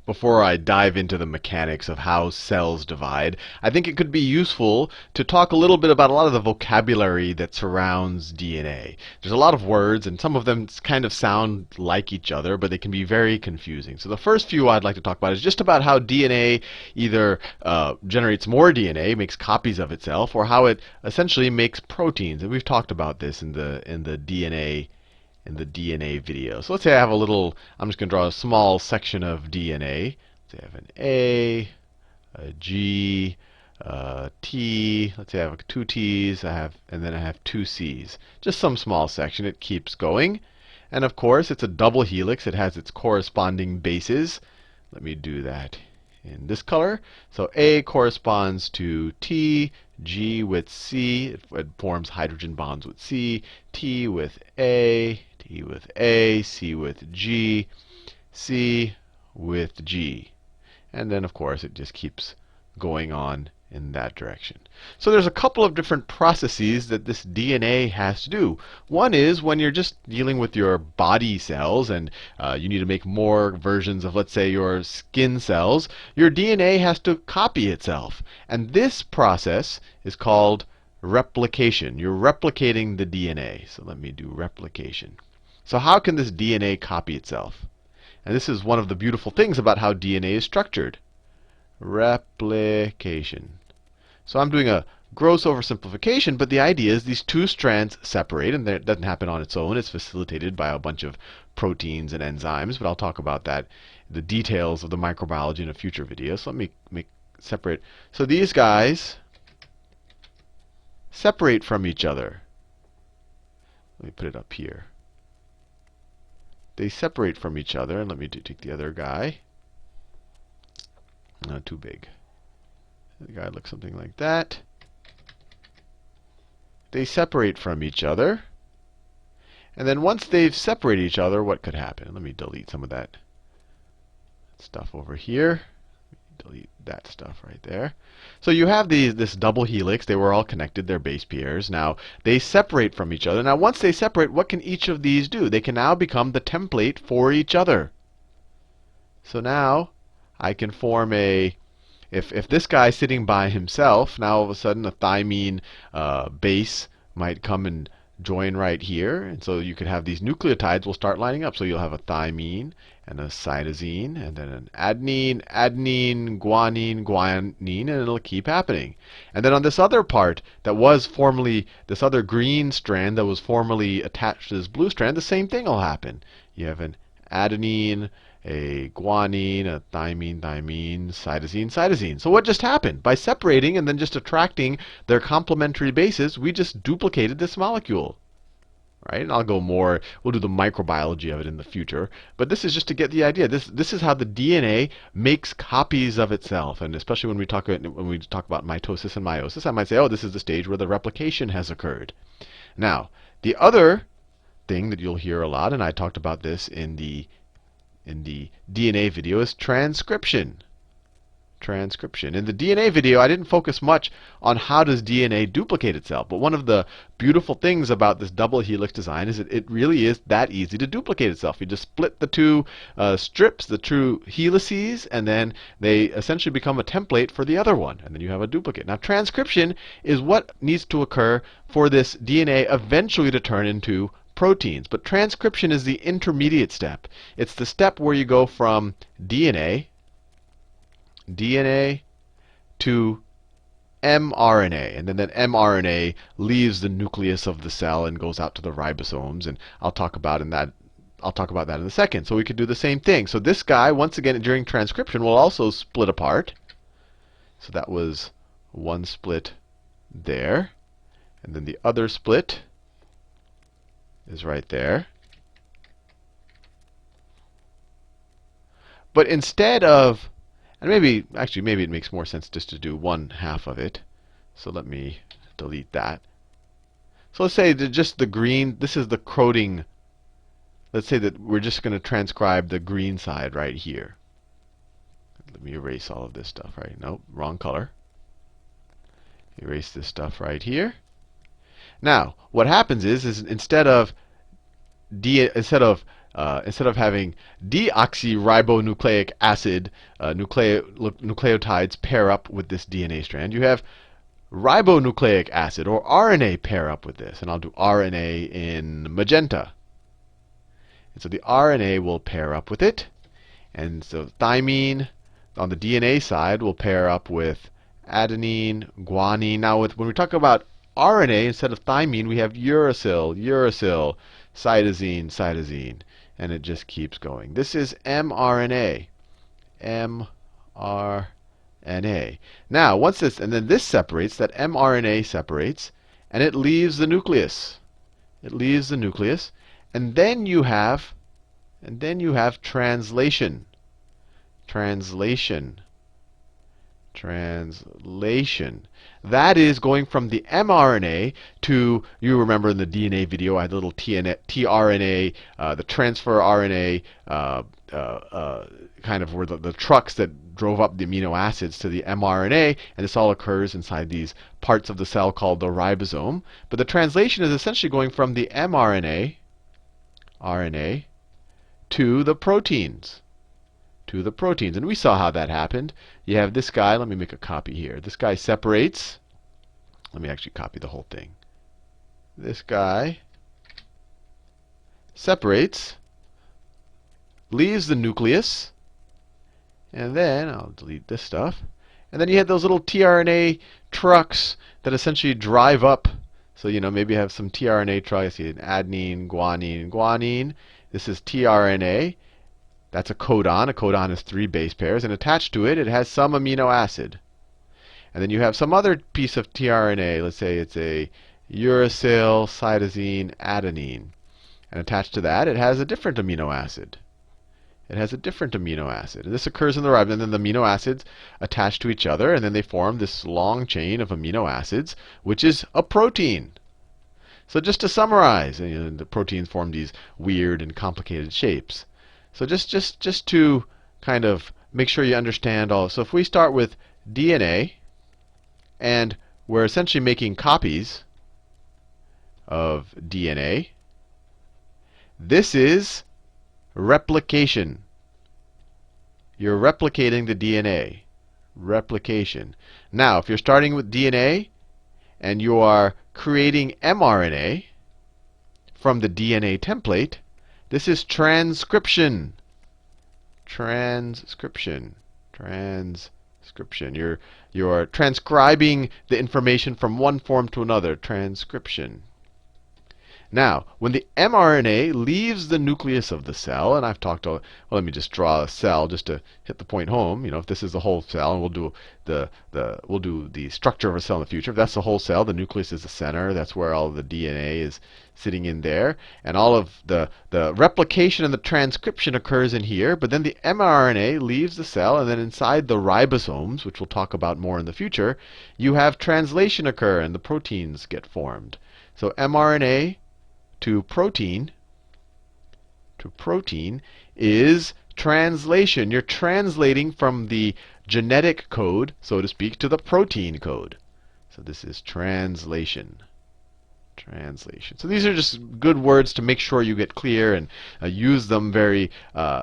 before I dive into the mechanics of how cells divide, I think it could be useful to talk a little bit about a lot of the vocabulary that surrounds DNA. There's a lot of words, and some of them kind of sound like each other, but they can be very confusing. So the first few I'd like to talk about is just about how DNA either generates more DNA, makes copies of itself, or how it essentially makes proteins. And we've talked about this in the DNA video. So let's say I have a little, I'm just going to draw a small section of DNA. Let's say I have an a G, T. Let's say I have two T's, and then I have two C's. Just some small section. It keeps going. And of course, it's a double helix. It has its corresponding bases. Let me do that in this color. So A corresponds to T, G with C. It forms hydrogen bonds with C, T with A, T with A, C with G, C with G. And then, of course, it just keeps going on in that direction. So there's a couple of different processes that this DNA has to do. One is when you're just dealing with your body cells and you need to make more versions of, let's say, your skin cells, your DNA has to copy itself. And this process is called replication. You're replicating the DNA. So let me do replication. So how can this DNA copy itself? And this is one of the beautiful things about how DNA is structured. Replication. So I'm doing a gross oversimplification, but the idea is these two strands separate, and that doesn't happen on its own. It's facilitated by a bunch of proteins and enzymes, but I'll talk about that, the details of the microbiology in a future video. So let me make separate. So these guys separate from each other. Let me put it up here. They separate from each other, and let me take the other guy. Not too big. The guy looks something like that. They separate from each other. And then once they've separated each other, what could happen? Let me delete some of that stuff over here. Delete that stuff right there. So you have this double helix. They were all connected. They're base pairs. Now, they separate from each other. Now, once they separate, what can each of these do? They can now become the template for each other. So now, I can form a, if this guy's sitting by himself, now all of a sudden a thymine base might come and join right here. And so you could have these nucleotides will start lining up. So you'll have a thymine and a cytosine, and then an adenine, adenine, guanine, guanine, and it'll keep happening. And then on this other part that was formerly, this other green strand that was formerly attached to this blue strand, the same thing will happen. You have an adenine, a guanine, a thymine, thymine, cytosine, cytosine. So what just happened? By separating and then just attracting their complementary bases, we just duplicated this molecule. Right? And I'll go more, we'll do the microbiology of it in the future. But this is just to get the idea. This is how the DNA makes copies of itself. And especially when we talk about mitosis and meiosis, I might say, oh, this is the stage where the replication has occurred. Now, the other thing that you'll hear a lot, and I talked about this in the DNA video, is transcription. Transcription. In the DNA video, I didn't focus much on how does DNA duplicate itself. But one of the beautiful things about this double helix design is that it really is that easy to duplicate itself. You just split the two strips, the two helices, and then they essentially become a template for the other one. And then you have a duplicate. Now, transcription is what needs to occur for this DNA eventually to turn into proteins. But transcription is the intermediate step. It's the step where you go from DNA to mRNA, and then that mRNA leaves the nucleus of the cell and goes out to the ribosomes, and I'll talk about that in a second. So we could do the same thing. So this guy, once again during transcription, will also split apart. So that was one split there, and then the other split is right there. But instead of, and maybe it makes more sense just to do one half of it. So let me delete that. So let's say that just the green, this is the coding. Let's say that we're just going to transcribe the green side right here. Let me erase all of this stuff, right? Nope, wrong color. Erase this stuff right here. Now, what happens is instead of instead of having deoxyribonucleic acid nucleotides pair up with this DNA strand, you have ribonucleic acid or RNA pair up with this. And I'll do RNA in magenta. And so the RNA will pair up with it. And so thymine on the DNA side will pair up with adenine, guanine. Now, when we talk about RNA, instead of thymine, we have uracil, uracil, cytosine, cytosine. And it just keeps going. This is mRNA. mRNA. Now, once this, and then this separates, that mRNA separates, and it leaves the nucleus. It leaves the nucleus. And then you have translation. Translation. Translation. That is going from the mRNA to, you remember in the DNA video, I had the little tRNA, the transfer RNA, kind of were the trucks that drove up the amino acids to the mRNA, and this all occurs inside these parts of the cell called the ribosome. But the translation is essentially going from the mRNA, RNA, to the proteins. To the proteins. And we saw how that happened. You have this guy. Let me make a copy here. This guy separates. Let me actually copy the whole thing. This guy separates, leaves the nucleus, and then I'll delete this stuff. And then you have those little tRNA trucks that essentially drive up. So, maybe you have some tRNA trucks. You see an adenine, guanine, guanine. This is tRNA. That's a codon. A codon has 3 base pairs. And attached to it, it has some amino acid. And then you have some other piece of tRNA. Let's say it's a uracil, cytosine, adenine. And attached to that, it has a different amino acid. It has a different amino acid. And this occurs in the ribosome. And then the amino acids attach to each other. And then they form this long chain of amino acids, which is a protein. So just to summarize, the proteins form these weird and complicated shapes. So just to kind of make sure you understand all. So if we start with DNA, and we're essentially making copies of DNA, this is replication. You're replicating the DNA. Replication. Now, if you're starting with DNA, and you are creating mRNA from the DNA template, this is transcription. Transcription. Transcription. You're transcribing the information from one form to another. Transcription. Now, when the mRNA leaves the nucleus of the cell, and I've talked, well, let me just draw a cell just to hit the point home. If this is the whole cell, and we'll do the structure of a cell in the future. If that's the whole cell, the nucleus is the center. That's where all of the DNA is sitting in there, and all of the replication and the transcription occurs in here. But then the mRNA leaves the cell, and then inside the ribosomes, which we'll talk about more in the future, you have translation occur, and the proteins get formed. So mRNA to protein is translation. You're translating from the genetic code, so to speak, to the protein code. So this is translation. Translation. So these are just good words to make sure you get clear and use them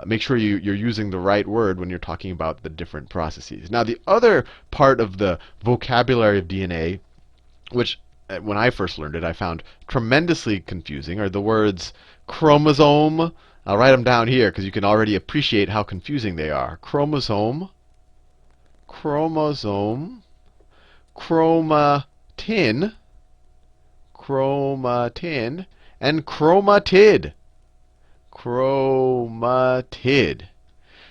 make sure you're using the right word when you're talking about the different processes. Now, the other part of the vocabulary of DNA, which when I first learned it, I found tremendously confusing, are the words chromosome. I'll write them down here because you can already appreciate how confusing they are. Chromosome, chromatin, and chromatid. Chromatid.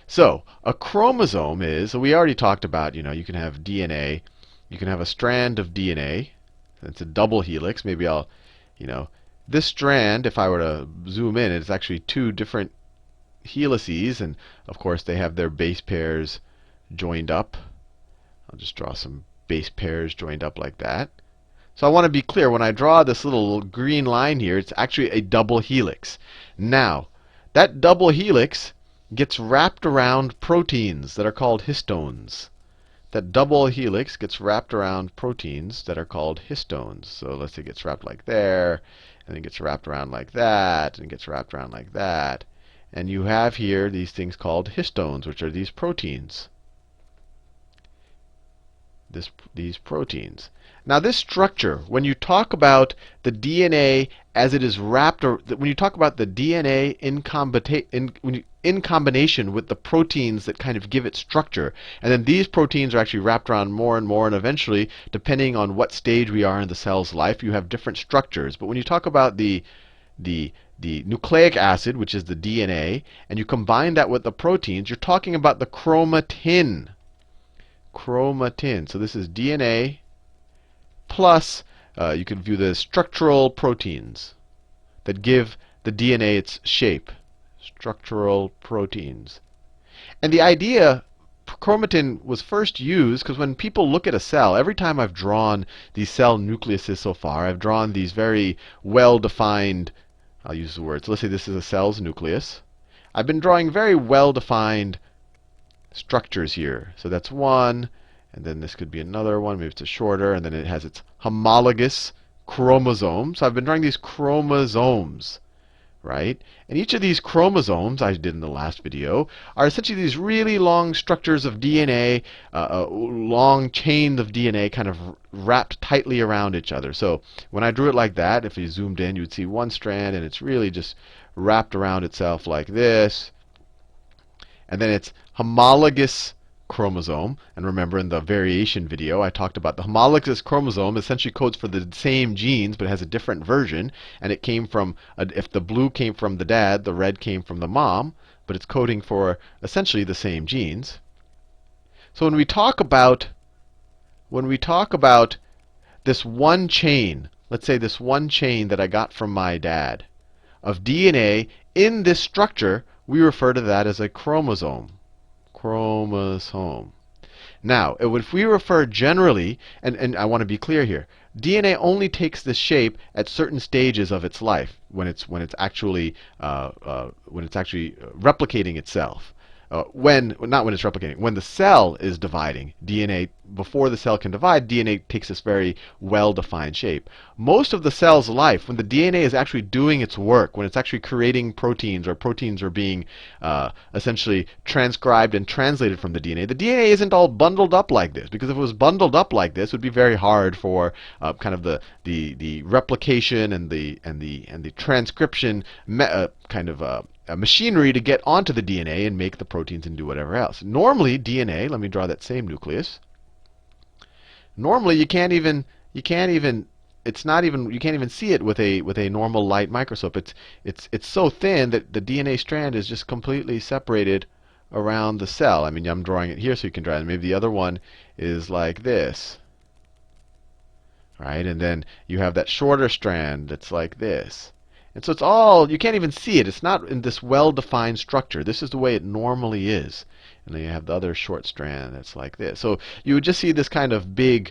So a chromosome is, we already talked about, you can have DNA, you can have a strand of DNA. It's a double helix. Maybe I'll, this strand, if I were to zoom in, it's actually 2 different helices. And of course, they have their base pairs joined up. I'll just draw some base pairs joined up like that. So I want to be clear. When I draw this little green line here, it's actually a double helix. Now, that double helix gets wrapped around proteins that are called histones. That double helix gets wrapped around proteins that are called histones. So let's say it gets wrapped like there, and it gets wrapped around like that, and it gets wrapped around like that. And you have here these things called histones, which are these proteins. These proteins. Now this structure, when you talk about the DNA as it is wrapped, or when you talk about the DNA in combination with the proteins that kind of give it structure, and then these proteins are actually wrapped around more and more, and eventually, depending on what stage we are in the cell's life, you have different structures. But when you talk about the nucleic acid, which is the DNA, and you combine that with the proteins, you're talking about the chromatin. Chromatin. So this is DNA plus, you can view the structural proteins that give the DNA its shape. Structural proteins. And the idea, chromatin was first used because when people look at a cell, every time I've drawn these cell nucleuses so far, I've drawn these very well-defined, I'll use the words, let's say this is a cell's nucleus. I've been drawing very well-defined structures here. So that's one, and then this could be another one. Maybe it's a shorter, and then it has its homologous chromosome. So I've been drawing these chromosomes, right? And each of these chromosomes, I did in the last video, are essentially these really long structures of DNA, a long chain of DNA kind of wrapped tightly around each other. So when I drew it like that, if you zoomed in, you would see one strand, and it's really just wrapped around itself like this. And then it's homologous chromosome. And remember in the variation video, I talked about the homologous chromosome essentially codes for the same genes, but it has a different version. And it came from, if the blue came from the dad, the red came from the mom. But it's coding for essentially the same genes. So when we talk about this one chain, let's say this one chain that I got from my dad of DNA in this structure, we refer to that as a chromosome. Chromosome. Now, if we refer generally, and I want to be clear here, DNA only takes this shape at certain stages of its life when it's actually replicating itself. Not when it's replicating, when the cell is dividing, DNA, before the cell can divide, DNA takes this very well-defined shape. Most of the cell's life, when the DNA is actually doing its work, when it's actually creating proteins, or proteins are being essentially transcribed and translated from the DNA isn't all bundled up like this. Because if it was bundled up like this, it would be very hard for kind of the replication and the transcription machinery to get onto the DNA and make the proteins and do whatever else. Normally, DNA, let me draw that same nucleus. Normally, you can't even see it with a normal light microscope. It's so thin that the DNA strand is just completely separated around the cell. I mean, I'm drawing it here so you can draw it. Maybe the other one is like this. Right? And then you have that shorter strand that's like this. And so it's all, you can't even see it. It's not in this well-defined structure. This is the way it normally is. And then you have the other short strand that's like this. So you would just see this kind of big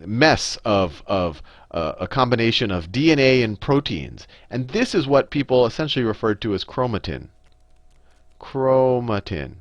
mess of a combination of DNA and proteins. And this is what people essentially refer to as chromatin. Chromatin.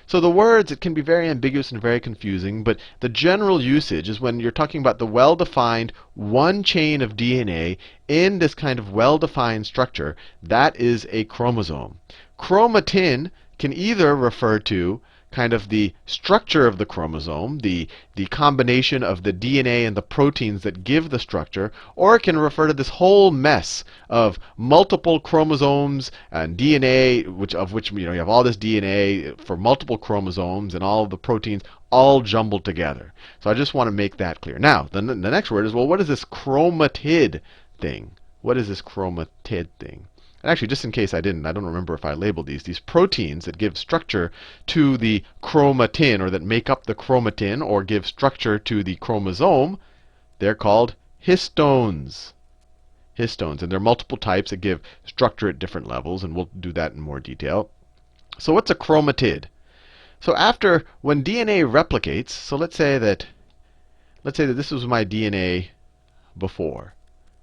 So the words, it can be very ambiguous and very confusing, but the general usage is when you're talking about the well-defined one chain of DNA in this kind of well-defined structure, that is a chromosome. Chromatin can either refer to kind of the structure of the chromosome, the combination of the DNA and the proteins that give the structure, or it can refer to this whole mess of multiple chromosomes and DNA, of which you have all this DNA for multiple chromosomes and all of the proteins all jumbled together. So I just want to make that clear. Now, the next word is, well, what is this chromatid thing? What is this chromatid thing? And actually, just in case I don't remember if I labeled these proteins that give structure to the chromatin, or that make up the chromatin, or give structure to the chromosome, they're called histones. Histones. And there are multiple types that give structure at different levels, and we'll do that in more detail. So what's a chromatid? So when DNA replicates, so let's say that this was my DNA before,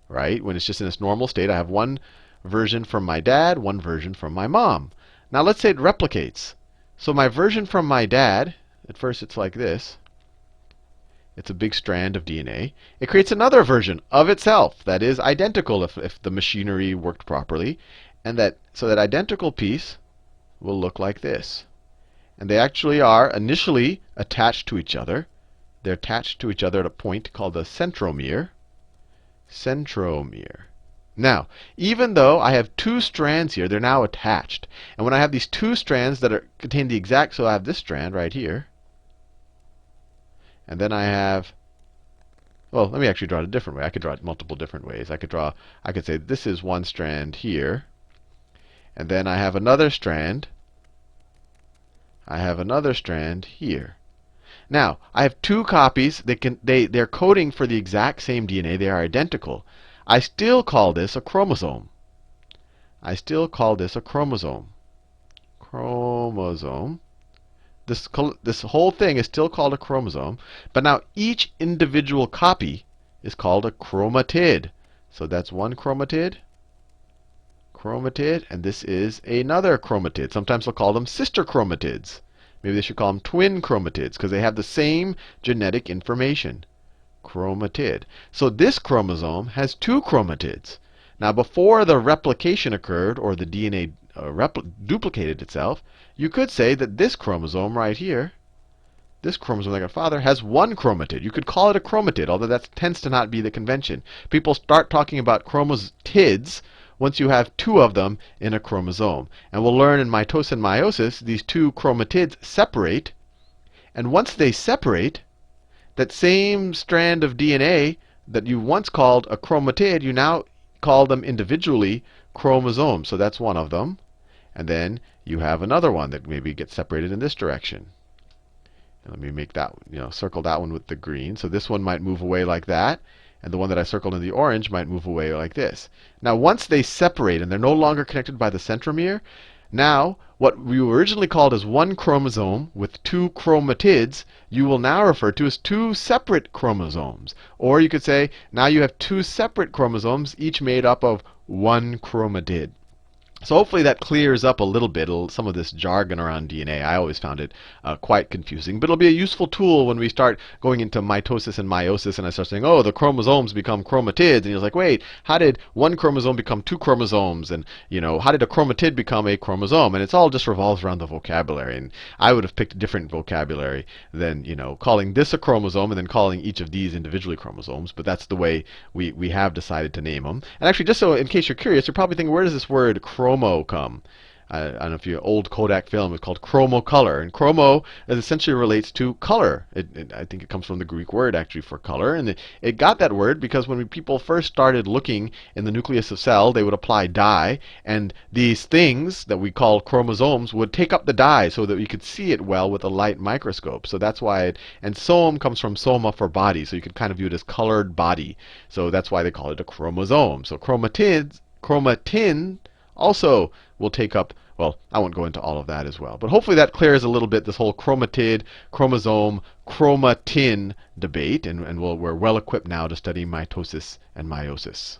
right? When it's just in its normal state, I have one version from my dad, one version from my mom. Now let's say it replicates. So my version from my dad, at first it's like this. It's a big strand of DNA. It creates another version of itself that is identical if the machinery worked properly. And so that identical piece will look like this. And they actually are initially attached to each other. They're attached to each other at a point called the centromere. Centromere. Now, even though I have two strands here, they're now attached. And when I have these two strands that contain the exact, so I have this strand right here. And then I have, well, let me actually draw it a different way. I could draw it multiple different ways. I could say this is one strand here. And then I have another strand. I have another strand here. Now, I have two copies. They're coding for the exact same DNA. They are identical. I still call this a chromosome. I still call this a chromosome. Chromosome. This whole thing is still called a chromosome. But now each individual copy is called a chromatid. So that's one chromatid. Chromatid, and this is another chromatid. Sometimes they'll call them sister chromatids. Maybe they should call them twin chromatids because they have the same genetic information. Chromatid. So this chromosome has two chromatids. Now, before the replication occurred, or the DNA duplicated itself, you could say that this chromosome right here, this chromosome like our father, has one chromatid. You could call it a chromatid, although that tends to not be the convention. People start talking about chromatids once you have two of them in a chromosome. And we'll learn in mitosis and meiosis, these two chromatids separate. And once they separate, that same strand of DNA that you once called a chromatid, you now call them individually chromosomes. So that's one of them. And then you have another one that maybe gets separated in this direction. And let me make that, circle that one with the green. So this one might move away like that. And the one that I circled in the orange might move away like this. Now, once they separate and they're no longer connected by the centromere, now what we originally called as one chromosome with two chromatids, you will now refer to as two separate chromosomes. Or you could say, now you have two separate chromosomes, each made up of one chromatid. So hopefully that clears up a little bit some of this jargon around DNA. I always found it quite confusing. But it'll be a useful tool when we start going into mitosis and meiosis and I start saying, oh, the chromosomes become chromatids. And you're like, wait, how did one chromosome become two chromosomes? And, how did a chromatid become a chromosome? And it's all just revolves around the vocabulary. And I would have picked a different vocabulary than, calling this a chromosome and then calling each of these individually chromosomes. But that's the way we have decided to name them. And actually, just so in case you're curious, you're probably thinking, where does this word chromo come? I don't know if you old Kodak film is called chromocolor, and chromo essentially relates to color. I think it comes from the Greek word actually for color, and it got that word because when people first started looking in the nucleus of cell, they would apply dye, and these things that we call chromosomes would take up the dye so that you could see it well with a light microscope. So that's why and some comes from soma for body, so you could kind of view it as colored body. So that's why they call it a chromosome. So chromatin also will take up, well, I won't go into all of that as well. But hopefully that clears a little bit this whole chromatid, chromosome, chromatin debate. And we're well equipped now to study mitosis and meiosis.